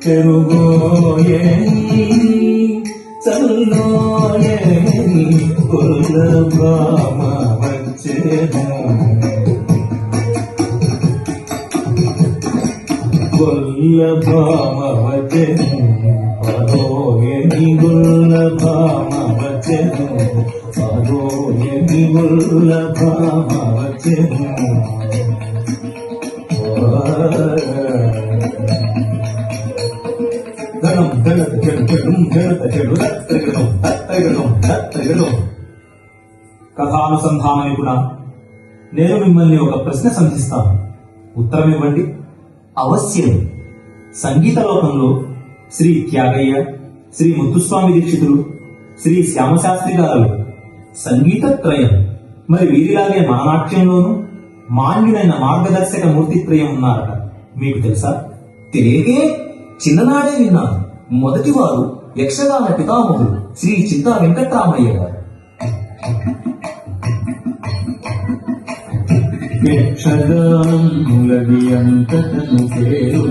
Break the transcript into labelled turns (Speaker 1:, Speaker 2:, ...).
Speaker 1: చెరుగోయేని చల్లోయేని కులభామ వచ్చేను గుల్లభామ వచ్చెను పరోయని గుల్లభామ వచ్చెను పరోయని గుల్లభామ వచ్చెను కథానుసంధాన నిపుణ, నేను మిమ్మల్ని ఒక ప్రశ్న సంధిస్తాను, ఉత్తరం ఇవ్వండి.
Speaker 2: అవశ్యం.
Speaker 1: సంగీత లోకంలో శ్రీ త్యాగయ్య, శ్రీ ముత్తుస్వామి దీక్షితులు, శ్రీ శ్యామశాస్త్రి గారు సంగీత త్రయం. మరి వీరిలాగే మన నాట్యంలోనూ మాన్యులైన మార్గదర్శక మూర్తిత్రయం ఉన్నారట, మీకు తెలుసా?
Speaker 2: తెలియకే చిన్ననాడే విన్నాను. మొదటి వారు యక్షగాన పితామహుడు శ్రీ చింతా వెంకట్రామయ్య గారు.
Speaker 1: యక్షగానం ములగి అంతటను పేరు